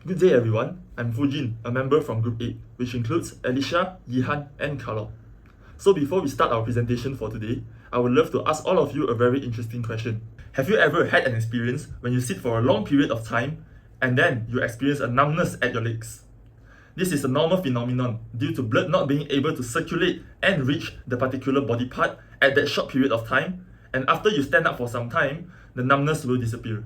Good day everyone, I'm Fujin, a member from Group 8, which includes Alicia, Yihan and Carlo. So before we start our presentation for today, I would love to ask all of you a very interesting question. Have you ever had an experience when you sit for a long period of time and then you experience a numbness at your legs? This is a normal phenomenon due to blood not being able to circulate and reach the particular body part at that short period of time, and after you stand up for some time, the numbness will disappear.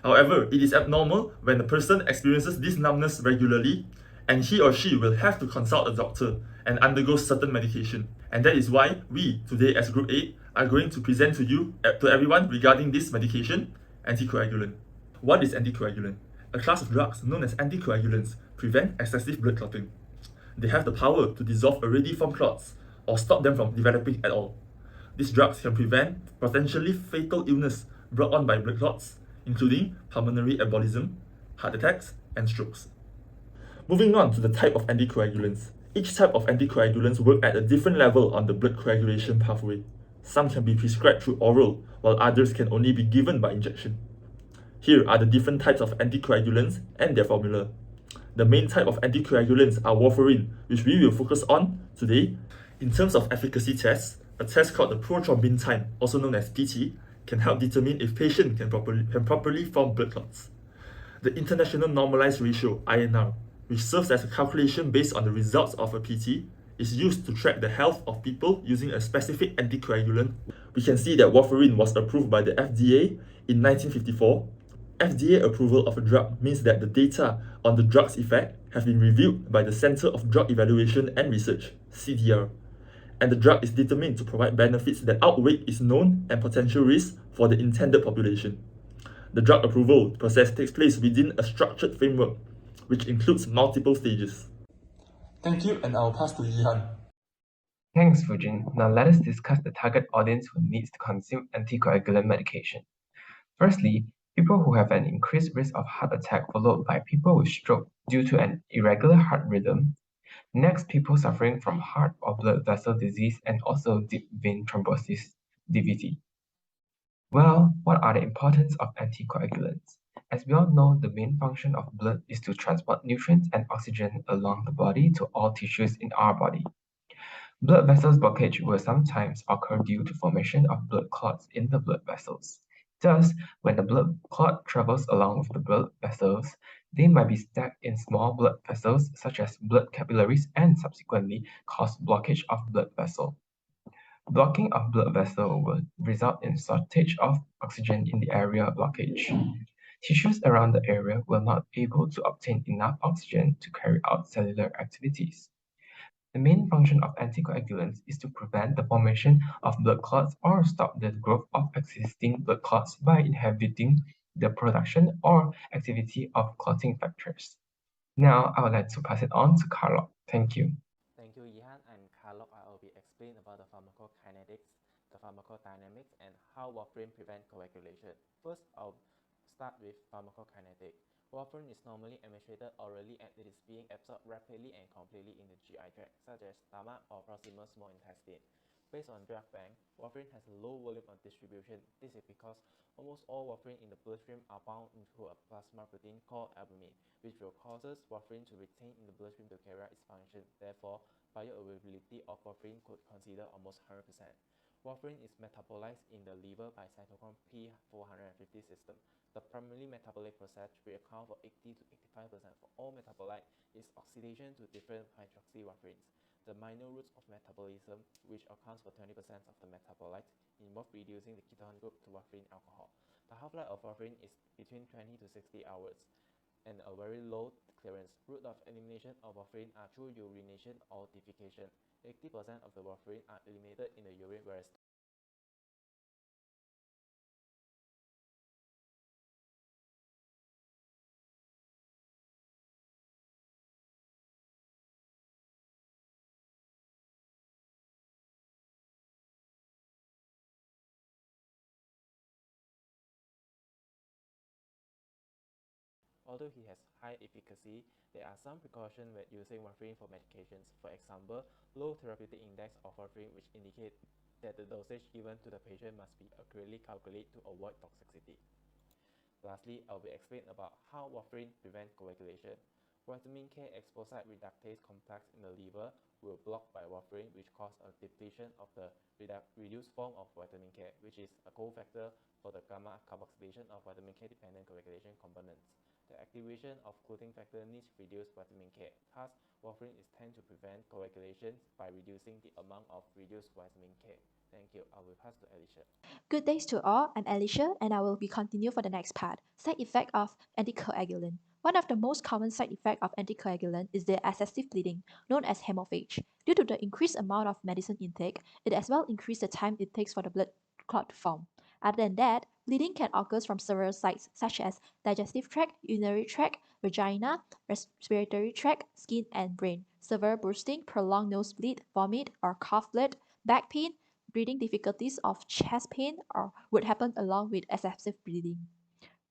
However, it is abnormal when a person experiences this numbness regularly, and he or she will have to consult a doctor and undergo certain medication. And that is why we, today as Group 8, are going to present to you, to everyone regarding this medication, anticoagulant. What is anticoagulant? A class of drugs known as anticoagulants prevent excessive blood clotting. They have the power to dissolve already formed clots or stop them from developing at all. These drugs can prevent potentially fatal illness brought on by blood clots, including pulmonary embolism, heart attacks, and strokes. Moving on to the type of anticoagulants. Each type of anticoagulants work at a different level on the blood coagulation pathway. Some can be prescribed through oral, while others can only be given by injection. Here are the different types of anticoagulants and their formula. The main type of anticoagulants are warfarin, which we will focus on today. In terms of efficacy tests, a test called the prothrombin time, also known as PT, can help determine if patient can properly form blood clots. The International Normalized Ratio, INR, which serves as a calculation based on the results of a PT, is used to track the health of people using a specific anticoagulant. We can see that warfarin was approved by the FDA in 1954. FDA approval of a drug means that the data on the drug's effect have been reviewed by the Center of Drug Evaluation and Research, CDR, and the drug is determined to provide benefits that outweigh its known and potential risks for the intended population. The drug approval process takes place within a structured framework, which includes multiple stages. Thank you, and I'll pass to Yihan. Thanks, Fujin. Now let us discuss the target audience who needs to consume anticoagulant medication. Firstly, people who have an increased risk of heart attack, followed by people with stroke due to an irregular heart rhythm. Next, people suffering from heart or blood vessel disease and also deep vein thrombosis, DVT. Well, what are the importance of anticoagulants? As we all know, the main function of blood is to transport nutrients and oxygen along the body to all tissues in our body. Blood vessels blockage will sometimes occur due to formation of blood clots in the blood vessels. Thus, when the blood clot travels along with the blood vessels, they might be stacked in small blood vessels such as blood capillaries and subsequently cause blockage of blood vessel. Blocking of blood vessel will result in shortage of oxygen in the area of blockage. Tissues around the area will not be able to obtain enough oxygen to carry out cellular activities. The main function of anticoagulants is to prevent the formation of blood clots or stop the growth of existing blood clots by inhibiting the production or activity of clotting factors. Now, I would like to pass it on to Carlo. Thank you. Thank you, Ihan and Carlo. I will be explain about the pharmacokinetics, the pharmacodynamics, and how warfarin prevent coagulation. First, I'll start with pharmacokinetic. Warfarin is normally administered orally and it is being absorbed rapidly and completely in the GI tract, such as stomach or proximal small intestine. Based on drug bank, warfarin has a low volume of distribution. This is because almost all warfarin in the bloodstream are bound into a plasma protein called albumin, which will causes warfarin to retain in the bloodstream to carry out its function. Therefore, bioavailability of warfarin could consider almost 100%. Warfarin is metabolized in the liver by cytochrome P450 system. The primary metabolic process, which accounts for 80 to 85% for all metabolite, is oxidation to different hydroxywarfarins. The minor routes of metabolism, which accounts for 20% of the metabolites, involve reducing the ketone group to warfarin alcohol. The half-life of warfarin is between 20 to 60 hours and a very low clearance. Route of elimination of warfarin are through urination or defecation. 80% of the warfarin are eliminated in the urine, whereas although he has high efficacy, there are some precautions when using warfarin for medications. For example, low therapeutic index of warfarin, which indicate that the dosage given to the patient must be accurately calculated to avoid toxicity. Lastly, I'll be explaining about how warfarin prevents coagulation. Vitamin K exposite reductase complex in the liver will block by warfarin, which causes a depletion of the reduced form of vitamin K, which is a cofactor for the gamma carboxylation of vitamin K dependent coagulation components. The activation of clotting factor needs to reduce vitamin K. Thus, warfarin is tend to prevent coagulation by reducing the amount of reduced vitamin K. Thank you. I will pass to Alicia. Good days to all. I'm Alicia, and I will be continue for the next part. Side effect of anticoagulant. One of the most common side effects of anticoagulant is the excessive bleeding, known as hemorrhage. Due to the increased amount of medicine intake, it as well increases the time it takes for the blood clot to form. Other than that, bleeding can occur from several sites, such as digestive tract, urinary tract, vagina, respiratory tract, skin, and brain. Severe bruising, prolonged nosebleed, vomit, or cough blood, back pain, breathing difficulties of chest pain or would happen along with excessive bleeding.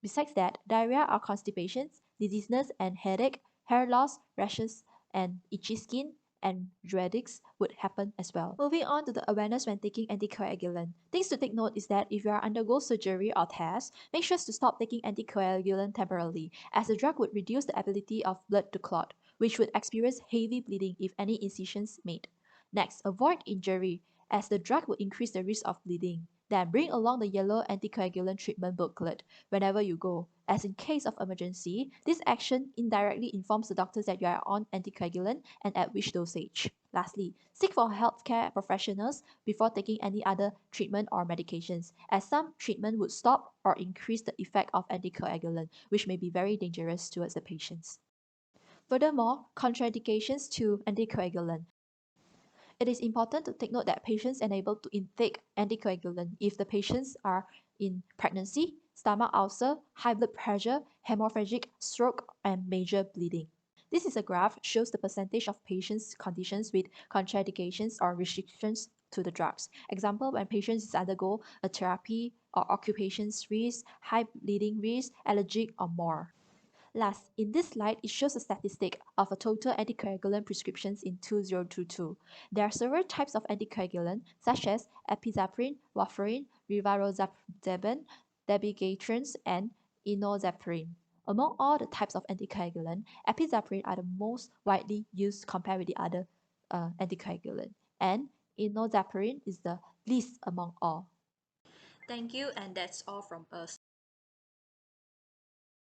Besides that, diarrhea or constipation, dizziness and headache, hair loss, rashes, and itchy skin and dreadings would happen as well. Moving on to the awareness when taking anticoagulant. Things to take note is that if you are undergo surgery or test, make sure to stop taking anticoagulant temporarily, as the drug would reduce the ability of blood to clot, which would experience heavy bleeding if any incisions made. Next, avoid injury, as the drug will increase the risk of bleeding. Then bring along the yellow anticoagulant treatment booklet whenever you go, as in case of emergency, this action indirectly informs the doctors that you are on anticoagulant and at which dosage. Lastly, seek for healthcare professionals before taking any other treatment or medications, as some treatment would stop or increase the effect of anticoagulant, which may be very dangerous towards the patients. Furthermore, contraindications to anticoagulant. It is important to take note that patients are unable to intake anticoagulant if the patients are in pregnancy, stomach ulcer, high blood pressure, hemorrhagic stroke, and major bleeding. This is a graph shows the percentage of patients' conditions with contraindications or restrictions to the drugs. Example, when patients undergo a therapy or occupation risk, high bleeding risk, allergic, or more. Last, in this slide, it shows a statistic of a total anticoagulant prescriptions in 2022. There are several types of anticoagulant, such as epinephrine, warfarin, rivaroxaban, dabigatran, and enoxaparin. Among all the types of anticoagulant, epinephrine are the most widely used compared with the other anticoagulant, and enoxaparin is the least among all. Thank you, and that's all from us.